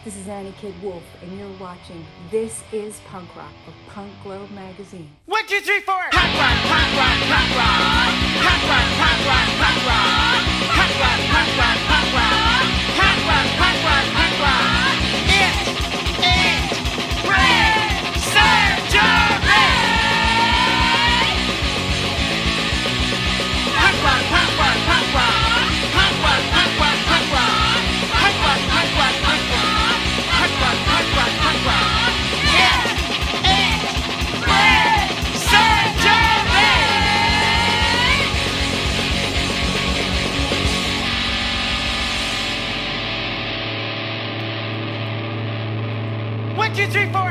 This is Annie Kid Wolf, and you're watching This is Punk Rock for Punk Globe Magazine. 1, 2, 3, 4. Punk rock, punk rock, punk rock. Punk rock, punk rock, punk rock. Punk rock, punk rock, punk rock. Punk rock, punk rock, punk rock. It ain't brain surgery. Punk rock, punk rock, punk rock. Punk rock, punk rock, punk rock. Punk rock, punk rock, punk rock. Punk rock, punk rock, punk rock. It ain't brain surgery. 1, 2, 3, 4.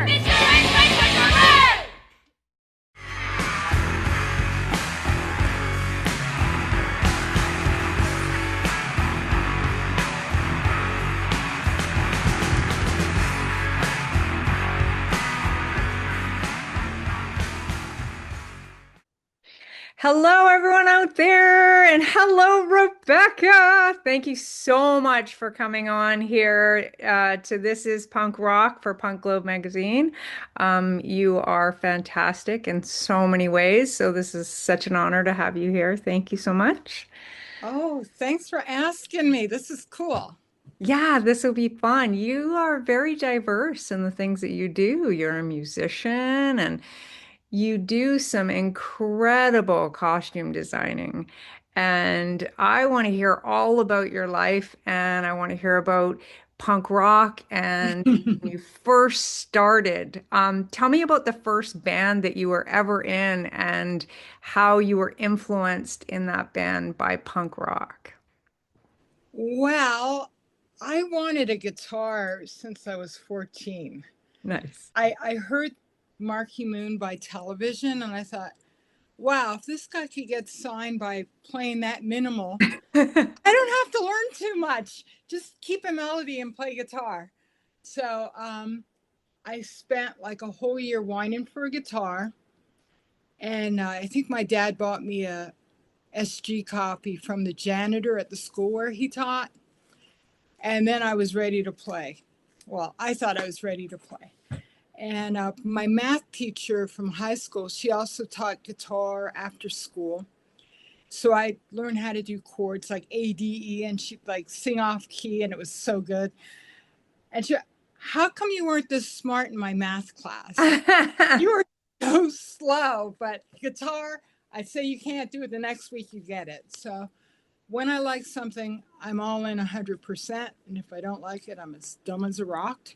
Hello, everyone out there, and hello, Rebecca. Thank you so much for coming on here to This is Punk Rock for Punk Globe Magazine. You are fantastic in so many ways, so this is such an honor to have you here. Thank you so much. Oh, thanks for asking me. This is cool. Yeah, this will be fun. You are very diverse in the things that you do. You're a musician and you do some incredible costume designing. And I want to hear all about your life and I want to hear about punk rock and when you first started. Tell me about the first band that you were ever in and how you were influenced in that band by punk rock. Well, I wanted a guitar since I was 14. Nice. I heard Marquee Moon by television and I thought, wow, if this guy could get signed by playing that minimal, I don't have to learn too much. Just keep a melody and play guitar. So I spent like a whole year whining for a guitar. And I think my dad bought me a SG copy from the janitor at the school where he taught. And then I was ready to play. Well, I thought I was ready to play. And my math teacher from high school, she also taught guitar after school. So I learned how to do chords like A, D, E, and she'd like sing off key, and it was so good. And she, how come you weren't this smart in my math class? You were so slow, but guitar, I say you can't do it, the next week you get it. So when I like something, I'm all in 100%. And if I don't like it, I'm as dumb as a rock.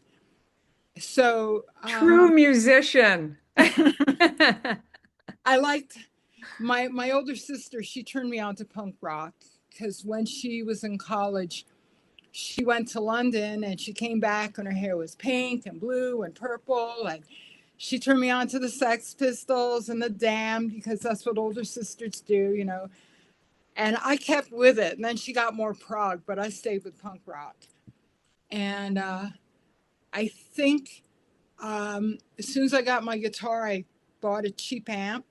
So True musician. I liked my older sister. She turned me on to punk rock because when she was in college, she went to London and she came back and her hair was pink and blue and purple. And she turned me on to the Sex Pistols and the Damned because that's what older sisters do, you know. And I kept with it. And then she got more prog, but I stayed with punk rock. And I think as soon as I got my guitar, I bought a cheap amp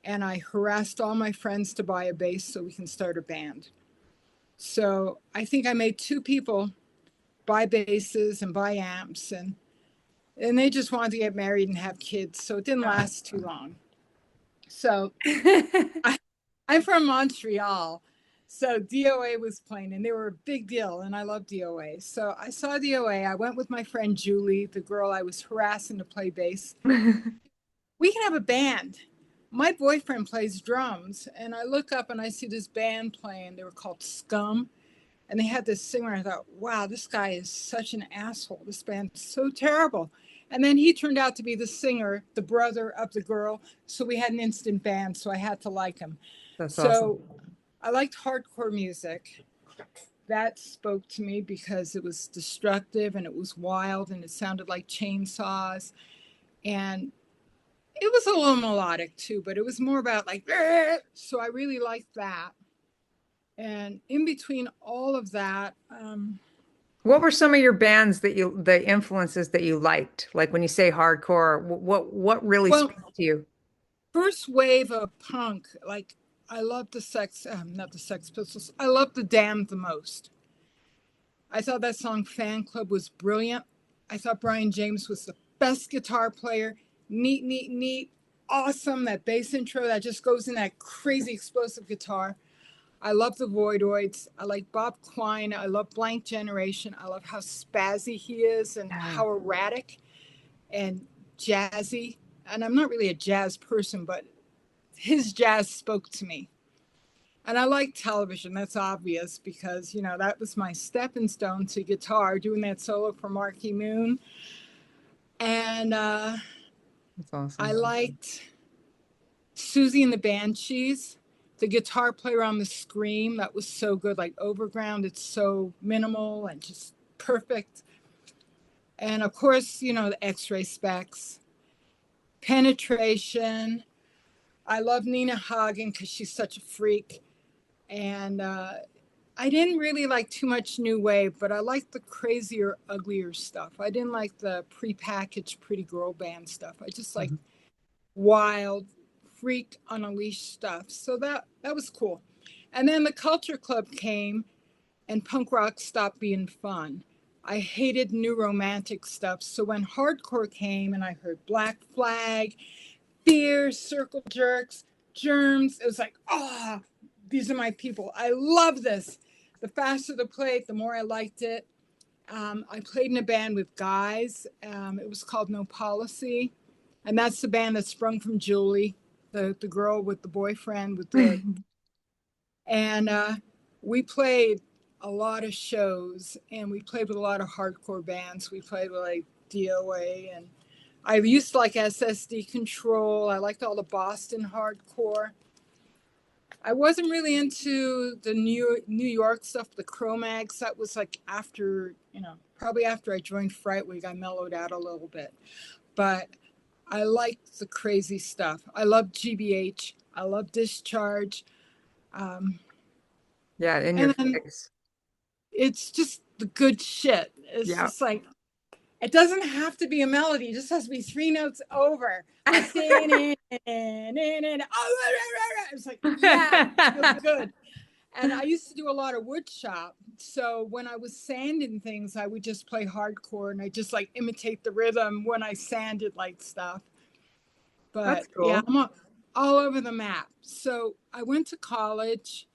and I harassed all my friends to buy a bass so we can start a band. So I think I made 2 people buy basses and buy amps, and they just wanted to get married and have kids. So it didn't last too long. So I'm from Montreal. So DOA was playing and they were a big deal and I love DOA. So I saw DOA. I went with my friend Julie, the girl I was harassing to play bass. We can have a band. My boyfriend plays drums and I look up and I see this band playing. They were called Scum and they had this singer. I thought, wow, this guy is such an asshole. This band's so terrible. And then he turned out to be the singer, the brother of the girl. So we had an instant band. So I had to like him. That's So awesome. I liked hardcore music. That spoke to me because it was destructive and it was wild and it sounded like chainsaws. And it was a little melodic too, but it was more about like, so I really liked that. And in between all of that, What were some of your bands the influences that you liked? Like when you say hardcore, what really well, speaks to you? first wave of punk, like I love the not the Sex Pistols. I love the Damned the most. I thought that song Fan Club was brilliant. I thought Brian James was the best guitar player. Neat, neat, neat. Awesome. That bass intro that just goes in that crazy explosive guitar. I love the Voidoids. I like Bob Quine. I love Blank Generation. I love how spazzy he is and Yeah. how erratic and jazzy. And I'm not really a jazz person, but his jazz spoke to me. And I like television. That's obvious because, you know, that was my stepping stone to guitar, doing that solo for Marquee Moon. And That's I awesome. liked Susie and the Banshees, the guitar player on the Scream. That was so good. Like Overground, it's so minimal and just perfect. And of course, you know, the X-Ray Specs, Penetration. I love Nina Hagen because she's such a freak. And I didn't really like too much new wave, but I liked the crazier, uglier stuff. I didn't like the prepackaged pretty girl band stuff. I just like Mhm. wild, freak, unleashed stuff. So that was cool. And then the Culture Club came, and punk rock stopped being fun. I hated new romantic stuff. So when hardcore came, and I heard Black Flag, Fear, Circle Jerks, Germs, it was like, ah, oh, these are my people. I love this. The faster the played, the more I liked it. I played in a band with guys. It was called No Policy. And that's the band that sprung from Julie, the girl with the boyfriend with the, and we played a lot of shows and we played with a lot of hardcore bands. We played with like DOA, and I used to like SSD Control. I liked all the Boston hardcore. I wasn't really into the New York stuff, the Cro-Mags. That was like after, you know, probably after I joined Fright Wig, I mellowed out a little bit. But I liked the crazy stuff. I love GBH. I love Discharge. Um, Yeah, in your and then face. it's just the good shit. It's Yeah. just like, it doesn't have to be a melody. It just has to be three notes over. Like, it's like, yeah, it feels good. And I used to do a lot of wood shop. So when I was sanding things, I would just play hardcore and I just like imitate the rhythm when I sanded like stuff. But That's yeah, cool. I'm all over the map. So I went to college.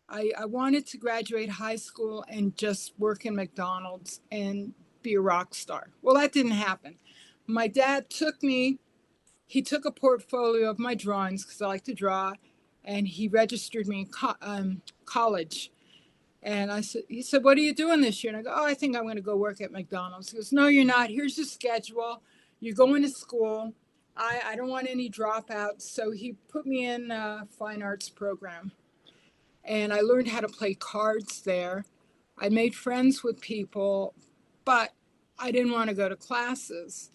I wanted to graduate high school and just work in McDonald's and be a rock star. Well, that didn't happen. My dad took me, he took a portfolio of my drawings because I like to draw, and he registered me in college. And he said, what are you doing this year? And I go, oh, I think I'm going to go work at McDonald's. He goes, no, you're not. Here's your schedule. You're going to school. I don't want any dropouts. So he put me in a fine arts program. And I learned how to play cards there. I made friends with people, but I didn't want to go to classes.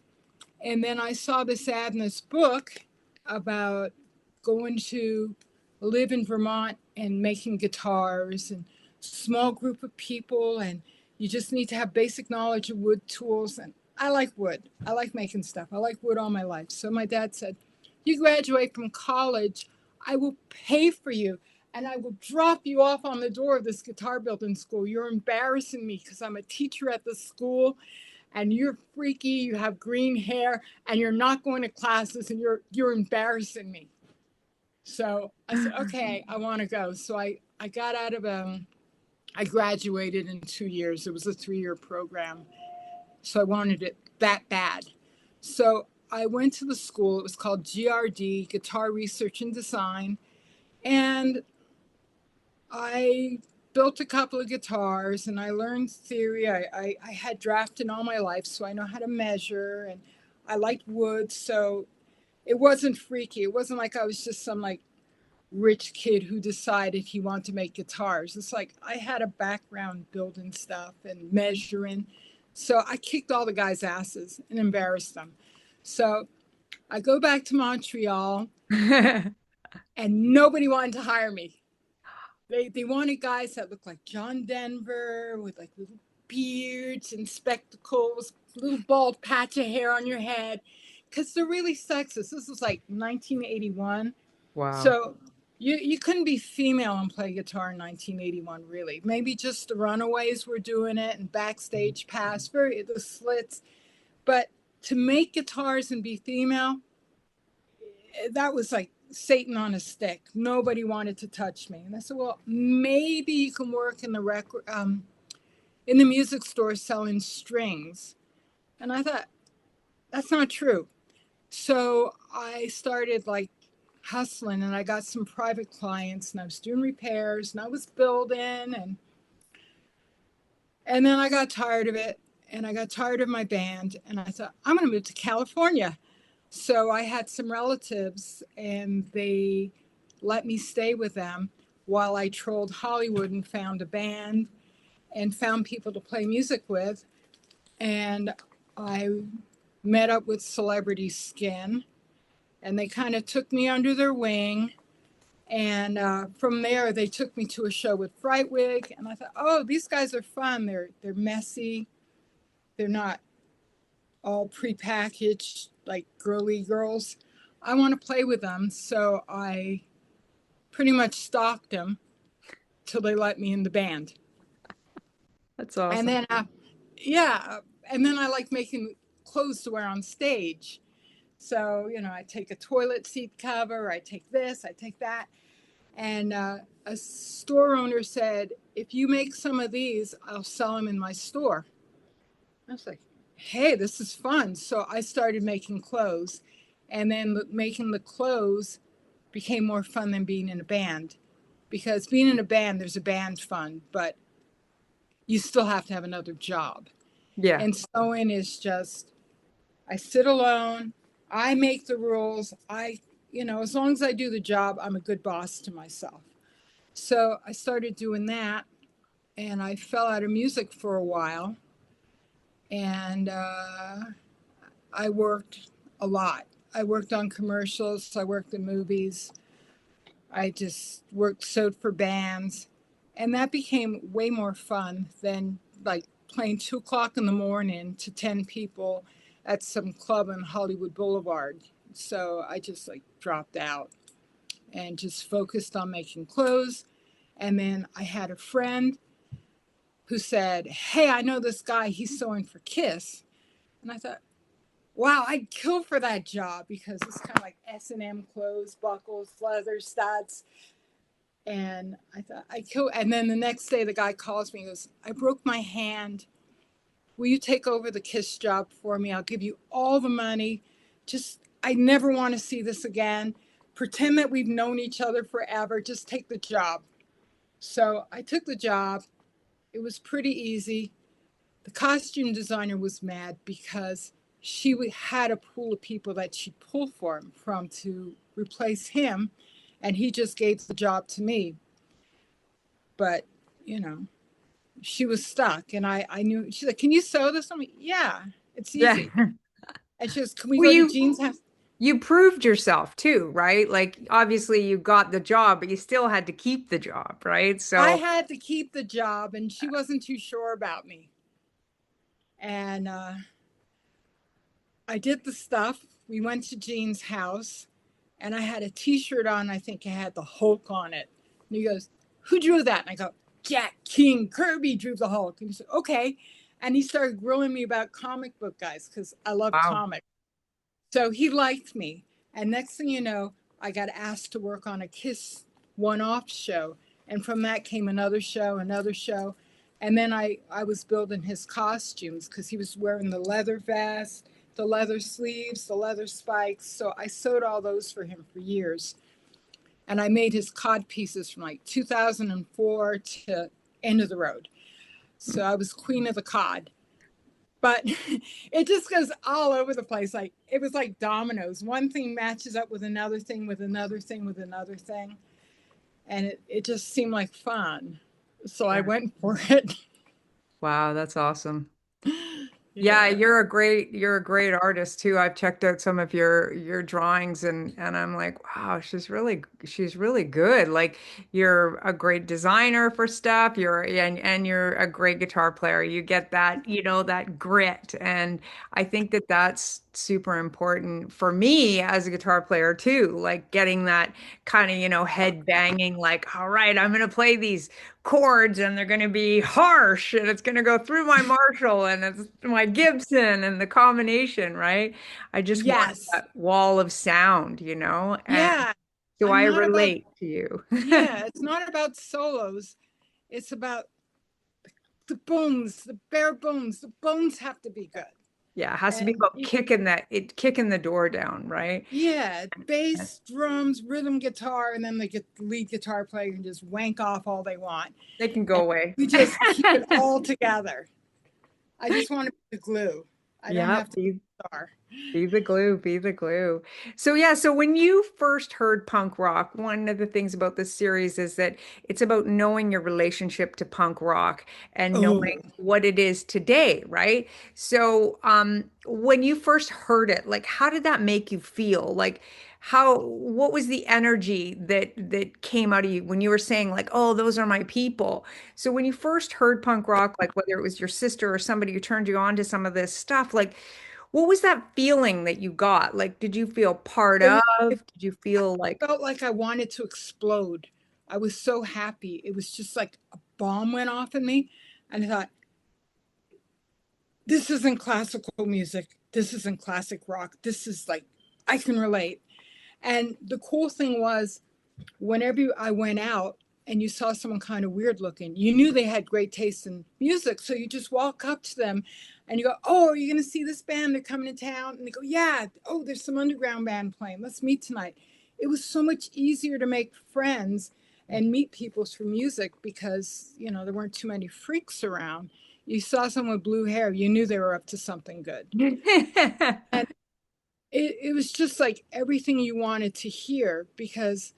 And then I saw this ad in this book about going to live in Vermont and making guitars and small group of people, and you just need to have basic knowledge of wood tools. And I like wood. I like making stuff. I like wood all my life. So my dad said, you graduate from college, I will pay for you and I will drop you off on the door of this guitar building school. You're embarrassing me because I'm a teacher at the school and you're freaky, you have green hair, and you're not going to classes, and you're embarrassing me. So I said, okay, I want to go. So I got out of I graduated in 2 years. It was a 3-year program. So I wanted it that bad. So I went to the school. It was called GRD, Guitar Research and Design. And I built a couple of guitars and I learned theory. I had drafting all my life, so I know how to measure, and I liked wood. So it wasn't freaky. It wasn't like I was just some like rich kid who decided he wanted to make guitars. It's like I had a background building stuff and measuring. So I kicked all the guys' asses and embarrassed them. So I go back to Montreal and nobody wanted to hire me. They wanted guys that looked like John Denver with like little beards and spectacles, little bald patch of hair on your head, because they're really sexist. This was like 1981. Wow. So you couldn't be female and play guitar in 1981, really. Maybe just the Runaways were doing it and Backstage Pass, very the Slits. But to make guitars and be female, that was like Satan on a stick. Nobody wanted to touch me. And I said, well, maybe you can work in the in the music store selling strings. And I thought, that's not true. So I started like hustling, and I got some private clients, and I was doing repairs, and I was building, and then I got tired of it, and I got tired of my band, and I thought, I'm going to move to California. So I had some relatives, and they let me stay with them while I trolled Hollywood and found a band and found people to play music with. And I met up with Celebrity Skin, and they kind of took me under their wing. And from there, they took me to a show with Frightwig, and I thought, oh, these guys are fun. They're messy. They're not all prepackaged like girly girls. I want to play with them, so I pretty much stalked them till they let me in the band. That's And awesome. then, yeah, and then I like making clothes to wear on stage. So, I take a toilet seat cover, I take this, I take that. And a store owner said, if you make some of these, I'll sell them in my store. I was like, hey, this is fun. So I started making clothes. And then making the clothes became more fun than being in a band. Because being in a band, there's a band fund, but you still have to have another job. Yeah. And sewing is just, I sit alone, I make the rules. As long as I do the job, I'm a good boss to myself. So I started doing that, and I fell out of music for a while. And I worked a lot. I worked on commercials, I worked in movies, I just worked, sewed for bands. And that became way more fun than like playing 2 o'clock in the morning to 10 people at some club on Hollywood Boulevard. So I just like dropped out and just focused on making clothes. And then I had a friend who said, hey, I know this guy, he's sewing for Kiss. And I thought, wow, I'd kill for that job because it's kind of like S&M clothes, buckles, leather studs. And I thought, I'd kill. And then the next day, the guy calls me and goes, I broke my hand. Will you take over the Kiss job for me? I'll give you all the money. I never want to see this again. Pretend that we've known each other forever. Just take the job. So I took the job. It was pretty easy. The costume designer was mad because she had a pool of people that she'd pull from to replace him, and he just gave the job to me. But, you know, she was stuck, and I knew, she's like, can you sew this? I'm like, yeah, it's Yeah. easy. And she goes, can we Well, go to Jean's house? you proved yourself too, right? Like obviously you got the job, but you still had to keep the job, right? I So, had to keep the job, and she wasn't too sure about me. And I did the stuff. We went to Jean's house, and I had a T-shirt on. I think it had the Hulk on it. And he goes, "Who drew that?" And I go, "Jack King Kirby drew the Hulk." And he said, "Okay." And he started grilling me about comic book guys because I love wow. comics. So he liked me. And next thing you know, I got asked to work on a Kiss one-off show. And from that came another show, another show. And then I was building his costumes because he was wearing the leather vest, the leather sleeves, the leather spikes. So I sewed all those for him for years. And I made his cod pieces from like 2004 to end of the road. So I was queen of the cod. But it just goes all over the place. Like it was like dominoes. One thing matches up with another thing, with another thing, with another thing. And it just seemed like fun. So I Yeah. went for it. Wow, that's awesome. Yeah, Yeah. you're a great artist too. I've checked out some of your drawings and I'm like, wow, she's really good. Like you're a great designer for stuff. And you're a great guitar player. You get that, that grit. And I think that that's super important for me as a guitar player too. Like getting that kind of, head banging, like, all right, I'm gonna play these chords and they're going to be harsh and it's going to go through my Marshall and it's my Gibson and the combination, right? I just want Yes. that wall of sound, and Yeah. so I'm I not about, relate to you. yeah, it's not about solos. It's about the bones, the bare bones. The bones have to be good. Yeah, it has to be And about kicking the door down, right? yeah, bass, drums, rhythm guitar, and then the lead guitar player can just wank off all they want. They can go And away. we just keep it all together. I just want to be the glue. I don't Yeah, have to be the star. be the glue, be the glue. So yeah, so when you first heard punk rock, one of the things about this series is that it's about knowing your relationship to punk rock and knowing Oh, what it is today, right? So when you first heard it, like how did that make you feel? Like what was the energy that came out of you when you were saying like, oh, those are my people? So when you first heard punk rock, like whether it was your sister or somebody who turned you on to some of this stuff, like what was that feeling that you got? Like, did you feel part it, of? it Did you feel like, felt like I wanted to explode. I was so happy. It was just like a bomb went off in me. And I thought, this isn't classical music. This isn't classic rock. This is like, I can relate. And the cool thing was, whenever I went out and you saw someone kind of weird looking, you knew they had great taste in music. So you just walk up to them and you go, oh, are you going to see this band? They're coming to town. And they go, yeah. Oh, there's some underground band playing. Let's meet tonight. It was so much easier to make friends and meet people through music because, there weren't too many freaks around. You saw someone with blue hair, you knew they were up to something good. And it was just like everything you wanted to hear because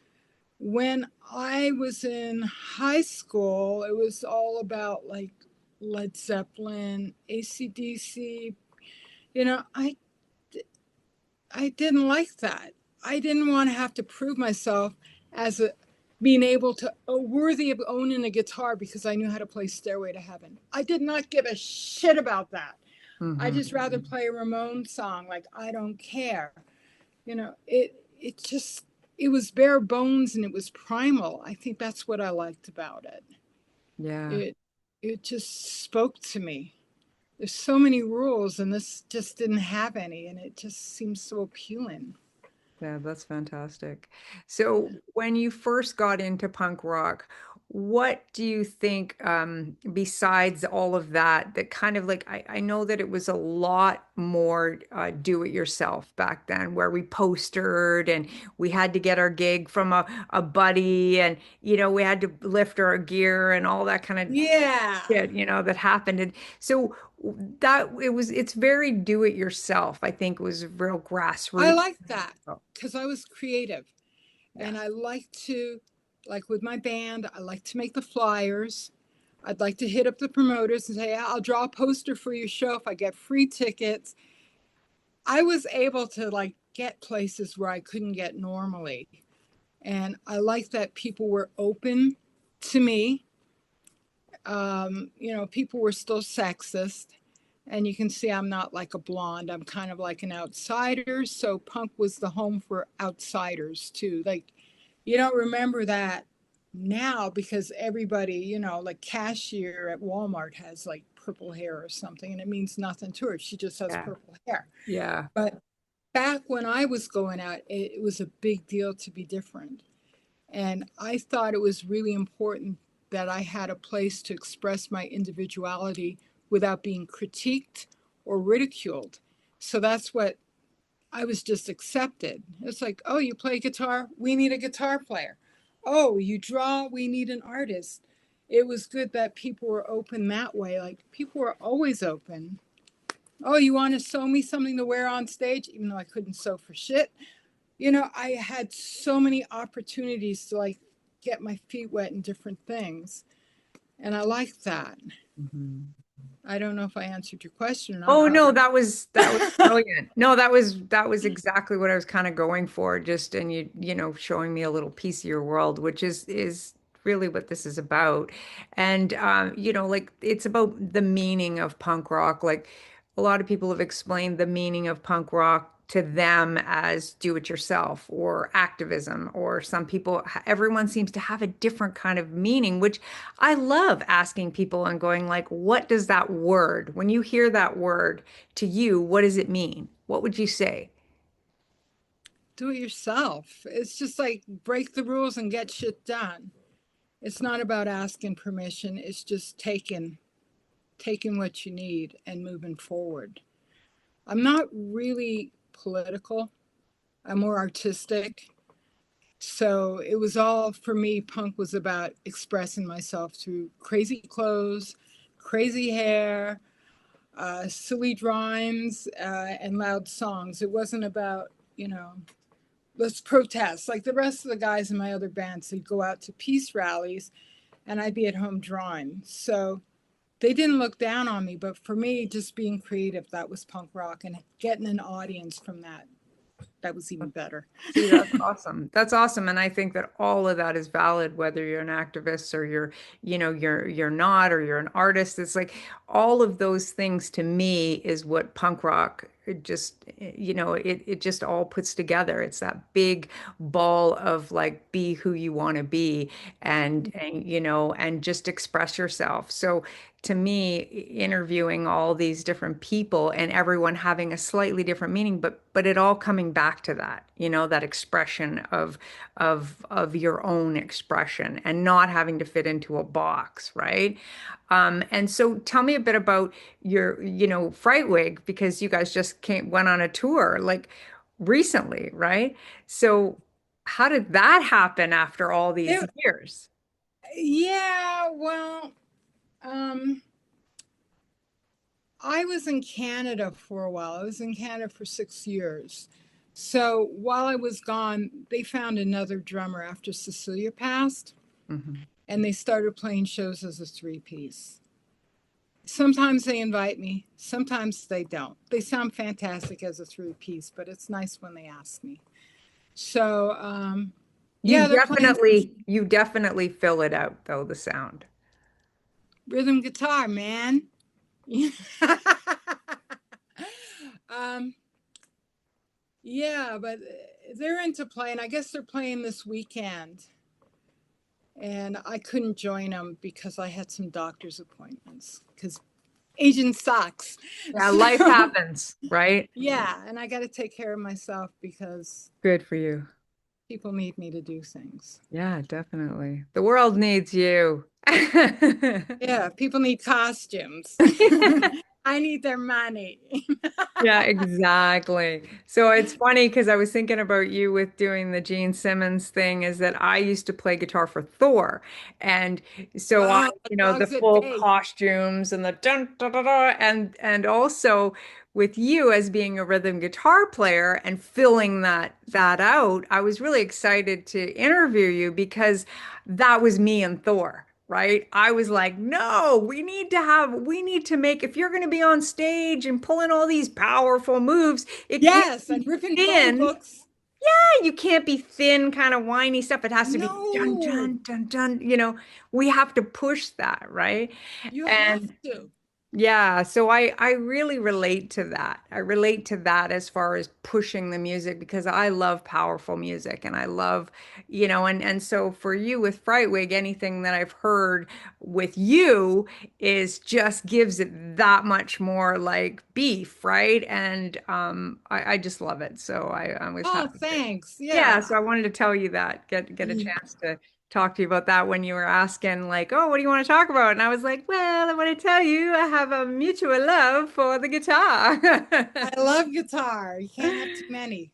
when I was in high school, it was all about like Led Zeppelin, AC/DC. You know, I I didn't like that. I didn't want to have to prove myself as a being able to worthy of owning a guitar because I knew how to play Stairway to Heaven. I did not give a shit about that. I Mhm. just rather play a Ramon song like I don't care. It was bare bones and it was primal. I think that's what I liked about it. Yeah. It it just spoke to me. There's so many rules and this just didn't have any and it just seems so appealing. Yeah, that's fantastic. So when you first got into punk rock, what do you think, besides all of that, that kind of like, I know that it was a lot more do it yourself back then, where we postered and we had to get our gig from a buddy and, we had to lift our gear and all that kind of Yeah. shit, that happened. And so it's very do it yourself, I think was real I grassroots. like that because I was creative Yeah. and I like to, like with my band, I like to make the flyers. I'd like to hit up the promoters and say, "Yeah, I'll draw a poster for your show if I get free tickets." I was able to like get places where I couldn't get normally. And I like that people were open to me. People were still sexist. And you can see I'm not like a blonde. I'm kind of like an outsider. So punk was the home for outsiders too. Like you don't remember that now because everybody, like cashier at Walmart has like purple hair or something and it means nothing to her. She just has Yeah. purple hair. Yeah. But back when I was going out, it was a big deal to be different. And I thought it was really important that I had a place to express my individuality without being critiqued or ridiculed. So that's what I was just accepted. It's like, oh, you play guitar? We need a guitar player. Oh, you draw? We need an artist. It was good that people were open that way. Like, people were always open. Oh, you want to sew me something to wear on stage? Even though I couldn't sew for shit. I had so many opportunities to like get my feet wet in different things. And I like that. Mhm. I don't know if I answered your question or not. Oh no, However, that was brilliant. No, that was exactly what I was kind of going for. Just and showing me a little piece of your world, which is really what this is about. And like it's about the meaning of punk rock. Like a lot of people have explained the meaning of punk rock to them as do it yourself or activism, or some people, everyone seems to have a different kind of meaning, which I love asking people and going like, what does that word, when you hear that word to you, what does it mean? What would you say? do it yourself. It's just like break the rules and get shit done. It's not about asking permission. It's just taking what you need and moving forward. I'm not really political. I'm more artistic. So it was all for me. Punk was about expressing myself through crazy clothes, crazy hair, silly rhymes, and loud songs. It wasn't about, let's protest. Like the rest of the guys in my other bands, they'd go out to peace rallies and I'd be at home drawing. So they didn't look down on me, but for me, just being creative, that was punk rock, and getting an audience from that was even better. See, that's awesome. That's awesome. And I think that all of that is valid, whether you're an activist or you're not, or you're an artist. It's like all of those things to me is what punk rock it just, it just all puts together. It's that big ball of like, be who you want to be and just express yourself. So to me, interviewing all these different people and everyone having a slightly different meaning, but it all coming back to that, that expression of your own expression and not having to fit into a box, right? And so tell me a bit about your, Frightwig, because you guys just went on a tour like recently, right? So how did that happen after all these It, years? yeah, well, um, I was in Canada for a while. I was in Canada for 6 years. So while I was gone, they found another drummer after Cecilia passed, Mhm. and they started playing shows as a three piece. Sometimes they invite me, sometimes they don't. They sound fantastic as a three piece, but it's nice when they ask me. So, You yeah, they're playing definitely fill it out though, the sound. rhythm guitar, man. um, yeah, but they're into playing. I guess they're playing this weekend. And I couldn't join them because I had some doctor's appointments because aging sucks. Yeah, life So, happens, right? yeah, and I got to take care of myself because Good for you. people need me to do things. Yeah, definitely. The world needs you. Yeah, people need costumes. I need their money. Yeah, exactly. So it's funny because I was thinking about you with doing the Gene Simmons thing, is that I used to play guitar for Thor. And so Oh, the dogs at full bay. costumes and the dun da da da and also with you as being a rhythm guitar player and filling that out, I was really excited to interview you because that was me and Thor. Right? I was like, no, we need to make, if you're going to be on stage and pulling all these powerful moves, it can't Yes, and be ripping phone thin. hooks. You can't be thin, kind of whiny stuff. It has to be dun, No, dun, dun, dun. We have to push that, right? you have And to. yeah, so I really relate to that. I relate to that as far as pushing the music because I love powerful music and I love, and so for you with Frightwig, anything that I've heard with you is just gives it that much more like beef, right? And I just love it. So I was Oh, happy to. thanks. Yeah, Yeah. so I wanted to tell you that, get a chance to talk to you about that when you were asking, like, oh, what do you want to talk about? And I was like, well, I want to tell you I have a mutual love for the guitar. I love guitar. You can't have too many.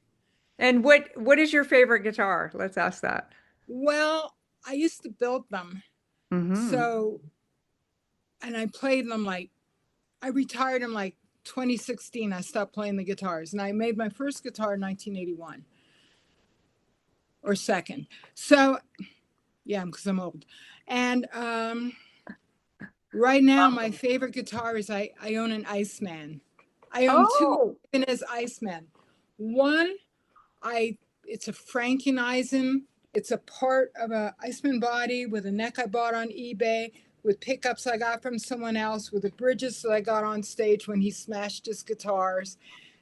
And what is your favorite guitar? Let's ask that. Well, I used to build them. Hmm. So, and I played them like, I retired them like 2016. I stopped playing the guitars and I made my first guitar in 1981 or second. So, yeah, because I'm old. And Right now, my favorite guitar is I own an Iceman. I own two Oh, Ibanez Iceman. One, I it's a Frankenism. It's a part of a Iceman body with a neck I bought on eBay, with pickups I got from someone else, with the bridges that I got on stage when he smashed his guitars.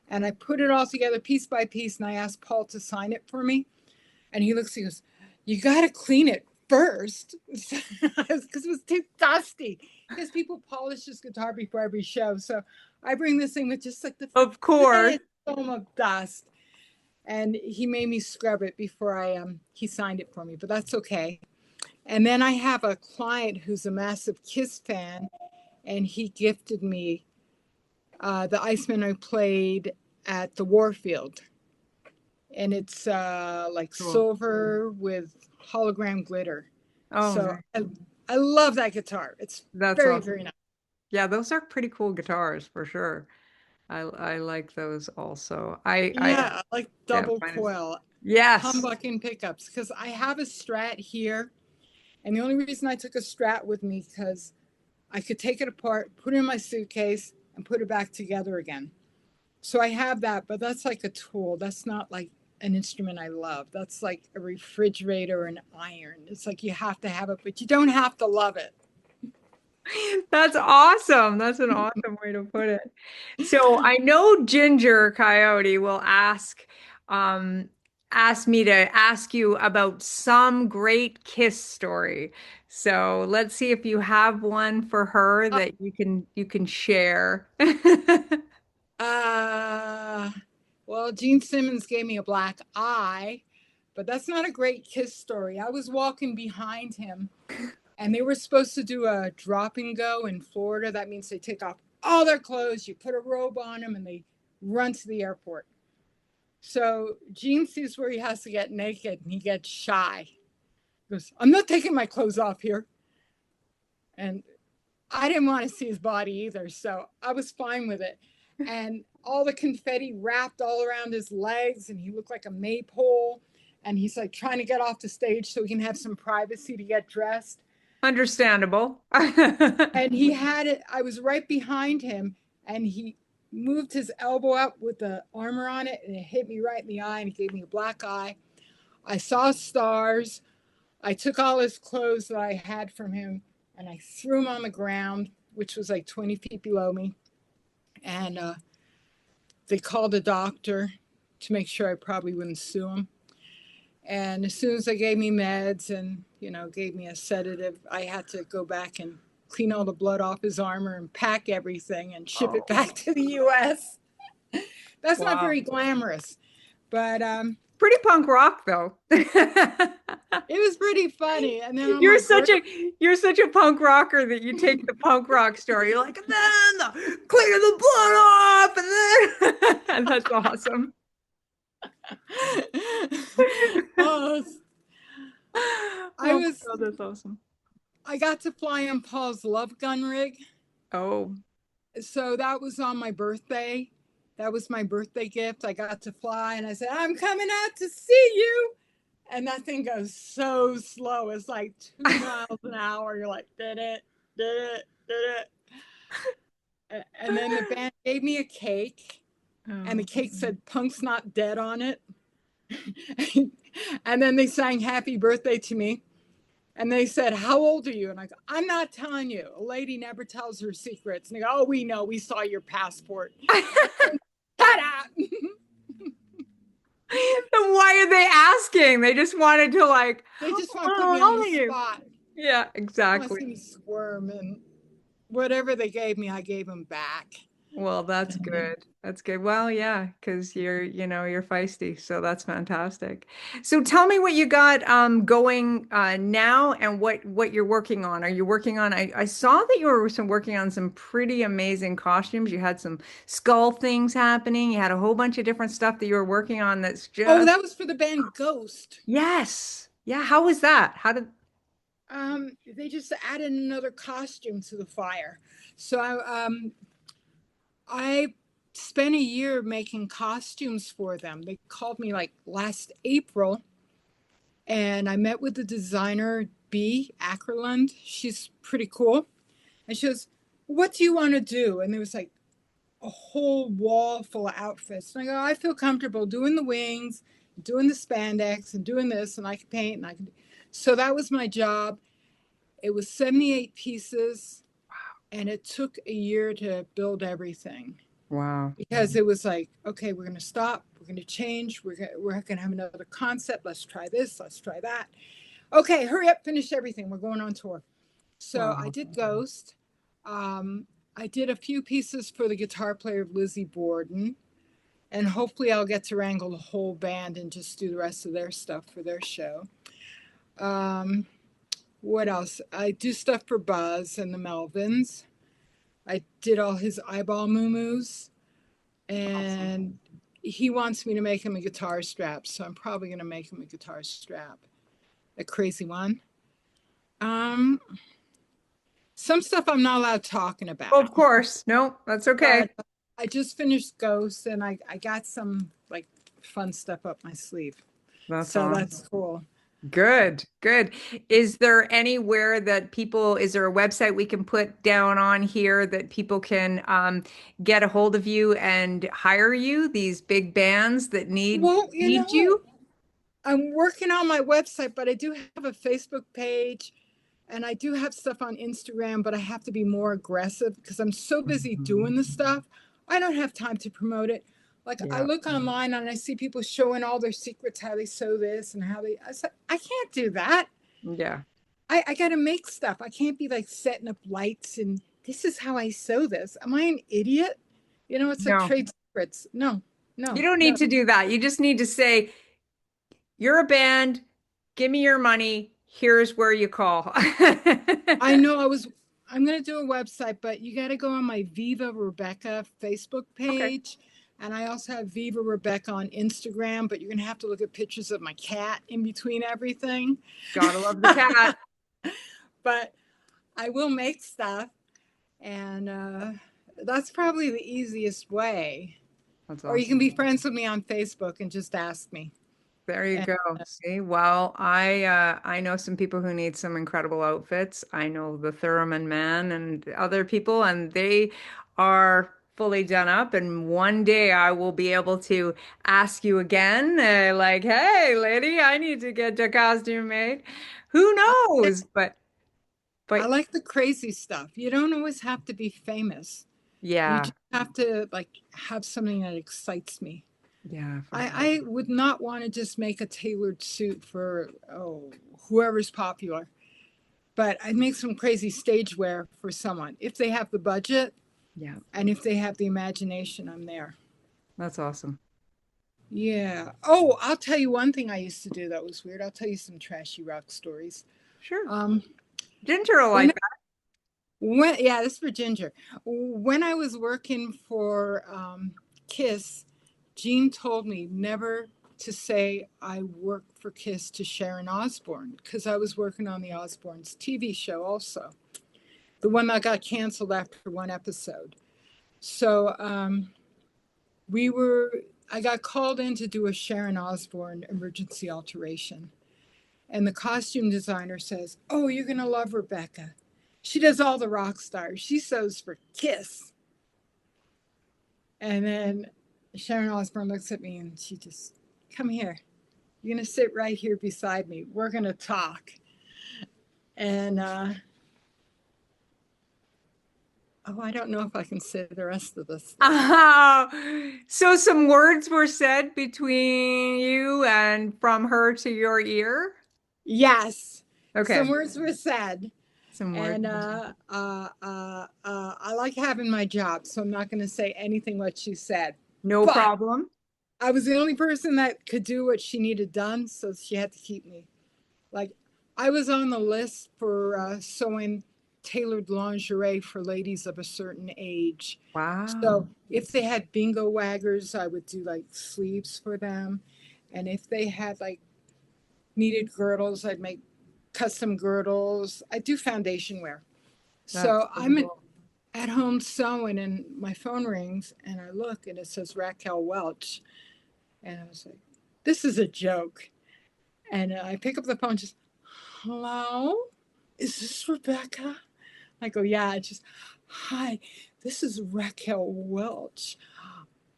And I put it all together piece by piece, and I asked Paul to sign it for me. And he looks, he goes, "You got to clean it first," because it was too dusty. Because people polish this guitar before every show. So I bring this thing with just like the of course. thinnest foam of dust. And he made me scrub it before he signed it for me, but that's okay. And then I have a client who's a massive Kiss fan, and he gifted me the Iceman I played at the Warfield. And it's like Cool. silver with hologram glitter. Oh, So nice. I love that guitar. It's That's very, awesome. very nice. Yeah, those are pretty cool guitars for sure. I like those also. Yeah, I like Yeah, double mine is coil yes. humbucking pickups because I have a Strat here. And the only reason I took a Strat with me because I could take it apart, put it in my suitcase, and put it back together again. So I have that, but that's like a tool. That's not like an instrument I love. That's like a refrigerator or an iron. It's like you have to have it, but you don't have to love it. That's awesome. That's an awesome way to put it. So I know Ginger Coyote will um, ask me to ask you about some great Kiss story. So let's see if you have one for her that you can share. Uh, well, Gene Simmons gave me a black eye, but that's not a great Kiss story. I was walking behind him, and they were supposed to do a drop and go in Florida. That means they take off all their clothes, you put a robe on them, and they run to the airport. So Gene sees where he has to get naked, and he gets shy. He goes, "I'm not taking my clothes off here." And I didn't want to see his body either, so I was fine with it. And all the confetti wrapped all around his legs, and he looked like a maypole. And he's like trying to get off the stage so he can have some privacy to get dressed. Understandable. And he had it, I was right behind him, and he moved his elbow up with the armor on it, and it hit me right in the eye, and he gave me a black eye. I saw stars. I took all his clothes that I had from him, and I threw them on the ground, which was like 20 feet below me. And they called a doctor to make sure I probably wouldn't sue him. And as soon as they gave me meds and, gave me a sedative, I had to go back and clean all the blood off his armor and pack everything and ship it back to the US. That's not Wow. very glamorous, but Pretty punk rock though. it was pretty funny. And then on You're my such birthday, a punk rocker that you take the punk rock story. You're like, and then clear the blood off, and then and that's awesome. oh, I Oh my was God, that's awesome. I got to fly on Paul's Love Gun rig. Oh, So that was on my birthday. That was my birthday gift. I got to fly, and I said, "I'm coming out to see you." And that thing goes so slow. It's like 2 miles an hour. You're like, did it, did it, did it. And then the band gave me a cake, and the cake said "Punk's Not Dead" on it. And then they sang "Happy Birthday" to me. And they said, "How old are you?" And I go, "I'm not telling you. A lady never tells her secrets." And they go, "Oh, we know. We saw your passport." Ta-da! Then why are they asking? They just wanted to like, They just want to "Oh, put me how on old are the you?" spot. Yeah, They want to exactly. see me squirm, and whatever they gave me, I gave them back. Well, that's good. That's good. Well, yeah, because you're feisty, so that's fantastic. So tell me what you got going now and what you're working on. Are you working on I saw that you were working on some pretty amazing costumes. You had some skull things happening. You had a whole bunch of different stuff that you were working on that's Oh, just that was for the band Ghost. yes. Yeah, how was that? How did They just added another costume to the fire. So I spent a year making costumes for them. They called me like last April, and I met with the designer B. Ackerland. She's pretty cool. And she goes, what do you want to do? And there was like a whole wall full of outfits. And I go, I feel comfortable doing the wings, doing the spandex, and doing this, and I can paint, and I can. So that was my job. It was 78 pieces, and it took a year to build everything. Wow. Because it was like, okay, we're going to stop, we're going to change, we're going to have another concept. Let's try this, let's try that. Okay, hurry up, finish everything. We're going on tour. So I Wow. did Ghost. I did a few pieces for the guitar player of Lizzie Borden, and hopefully I'll get to wrangle the whole band and just do the rest of their stuff for their show. What else? I do stuff for Buzz and the Melvins. I did all his eyeball moo-moos, and he wants me to make him a guitar strap, so I'm probably going to make him a guitar strap, a crazy one. Some stuff I'm not allowed talking about. Of course. No, that's okay. But I just finished Ghost, and I got some like fun stuff up my sleeve. That's So awesome. that's cool. Good, good. Is there anywhere that people, is there a website we can put down on here that people can get a hold of you and hire you, these big bands that Well, need you? I'm working on my website, but I do have a Facebook page and I do have stuff on Instagram, but I have to be more aggressive because I'm so busy doing the stuff. I don't have time to promote it. Like I Yeah, look online and I see people showing all their secrets, how they sew this and how they, I said, I can't do that. yeah. I got to make stuff. I can't be like setting up lights and this is how I sew this. Am I an idiot? It's like No, trade secrets. No, you no, don't need no. to do that. You just need to say, you're a band, give me your money, here's where you call. I know I'm going to do a website, but you got to go on my Viva Rebecca Facebook Okay, page. And I also have Viva Rebecca on Instagram, but you're going to have to look at pictures of my cat in between everything. gotta love the cat. But I will make stuff. And that's probably the easiest way. That's Or you can awesome. be friends with me on Facebook and just ask me. There you And go. See, well, I know some people who need some incredible outfits. I know the Thurman Man and other people, and they are fully done up. And one day I will be able to ask you again, like, "Hey, lady, I need to get a costume made." Who I, knows? I But like the crazy stuff. You don't always have to be famous. You yeah, just have to like have something that excites me. yeah, for sure. I would not want to just make a tailored suit for whoever's popular, but I'd make some crazy stage wear for someone if they have the budget Yeah, and if they have the imagination. I'm there. that's awesome. Yeah. Oh, I'll tell you one thing I used to do that was weird. I'll tell you some trashy rock stories. Sure. Um, Ginger will when like that. yeah, this is for Ginger. When I was working for Kiss, Gene told me never to say I work for Kiss to Sharon Osbourne because I was working on the Osbournes TV show also, the one that got canceled after one episode. So we were, I got called in to do a Sharon Osbourne emergency alteration. And the costume designer says, "Oh, you're going to love Rebecca. She does all the rock stars. She sews for Kiss." And then Sharon Osbourne looks at me and she just, "Come here. You're going to sit right here beside me. We're going to talk." And, I don't know if I can say the rest of this. So some words were said between you and from her to your ear? Yes, some Okay, words were said. some words. And I like having my job, so I'm not going to say anything what she said. No But problem. I was the only person that could do what she needed done, so she had to keep me. Like, I was on the list for sewing tailored lingerie for ladies of a certain age. Wow. So if they had bingo waggers, I would do like sleeves for them. And if they had like needed girdles, I'd make custom girdles. I do foundation wear. That's So so I'm cool. at home sewing and my phone rings and I look and it says Raquel Welch. And I was like, this is a joke. And I pick up the phone, just, "Hello, is this Rebecca?" I go, yeah. It's just, hi, this is Raquel Welch.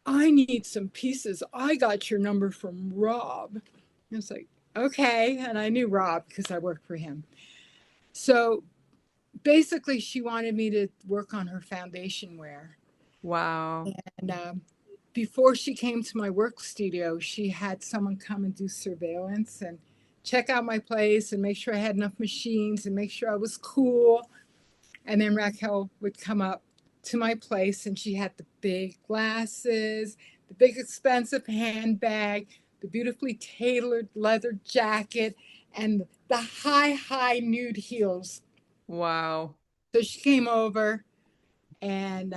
I need some pieces. I got your number from Rob. And it's like, okay. And I knew Rob because I worked for him. So basically, she wanted me to work on her foundation wear. Wow. And before she came to my work studio, she had someone come and do surveillance and check out my place and make sure I had enough machines and make sure I was cool. And then Raquel would come up to my place and she had the big glasses, the big expensive handbag, the beautifully tailored leather jacket, and the high nude heels. Wow. So she came over and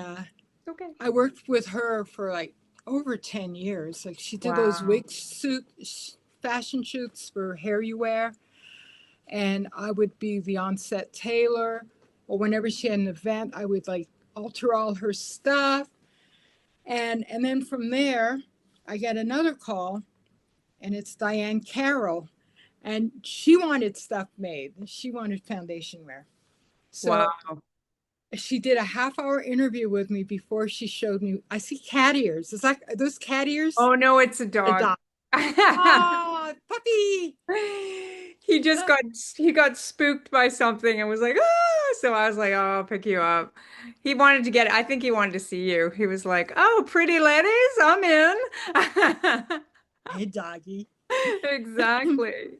Okay. I worked with her for like over 10 years. Like she did those Wow. wig suit fashion shoots for Hair You Wear. And I would be the on-set tailor, or whenever she had an event, I would like alter all her stuff. And then from there, I get another call, and it's Diane Carroll. And she wanted stuff made. She wanted foundation wear. Wow. So she did a half-hour interview with me before she showed me. I see cat ears. Is that are those cat ears? Oh no, it's a A dog. dog. Oh, puppy. He got spooked by something and was like, ah! So I was like, oh, I'll pick you up. He wanted to get, I think he wanted to see you. He was like, oh, pretty ladies, I'm in. Hey, doggy. Exactly.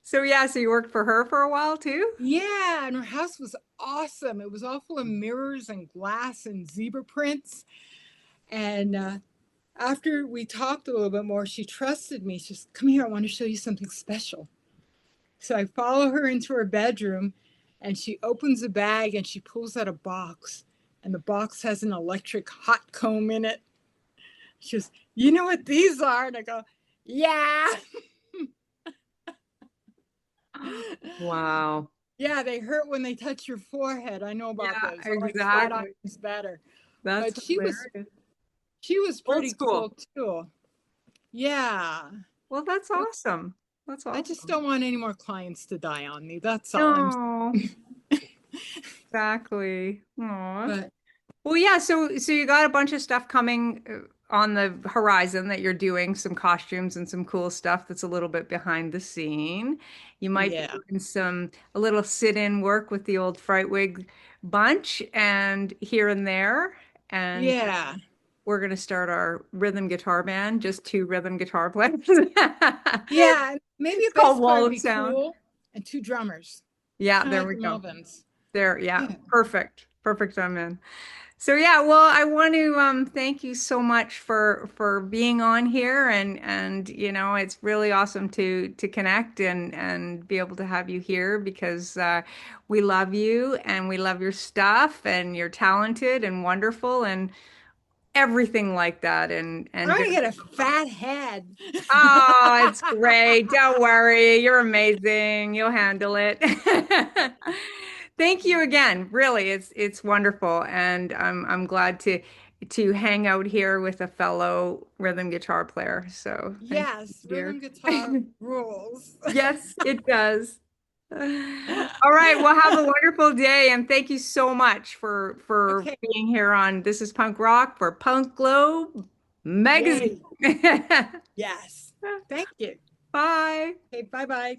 So yeah, so you worked for her for a while too? Yeah, and her house was awesome. It was all full of mirrors and glass and zebra prints. And after we talked a little bit more, she trusted me. She says, come here, I want to show you something special. So I follow her into her bedroom and she opens a bag and she pulls out a box. And the box has an electric hot comb in it. She goes, you know what these are? And I go, yeah. Wow. Yeah, they hurt when they touch your forehead. I know about Yeah, those. I like flat exactly. irons better. That's But hilarious. she was Old pretty school. cool too. Yeah. Well, that's awesome. That's I just awesome. don't want any more clients to die on me. That's all I'm No, exactly. Aw. but Well, yeah, so you got a bunch of stuff coming on the horizon that you're doing, some costumes and some cool stuff that's a little bit behind the scene. You might be yeah. doing a little sit-in work with the old Fright Wig bunch and here and there. And Yeah. we're going to start our rhythm guitar band, just two rhythm guitar players. Yeah. Maybe It's a called bass player Wall would of be Sound. cool. And two drummers. Yeah, Kind of there like we the go. Melvins. There, yeah, Yeah. perfect. Perfect, I'm in. So yeah, well, I want to thank you so much for being on here and it's really awesome to connect and be able to have you here because we love you and we love your stuff and you're talented and wonderful and everything like that and I'm very gonna get a fat head. Oh, it's great. Don't worry. You're amazing. You'll handle it. Thank you again. Really, it's wonderful and I'm glad to hang out here with a fellow rhythm guitar player. So, thank Yes, you, rhythm dear. guitar rules. Yes, it does. All right, well, have a wonderful day and thank you so much for Okay. being here on This is Punk Rock for Punk Globe Magazine. Yay. Yes. Thank you. Bye. Okay, bye-bye.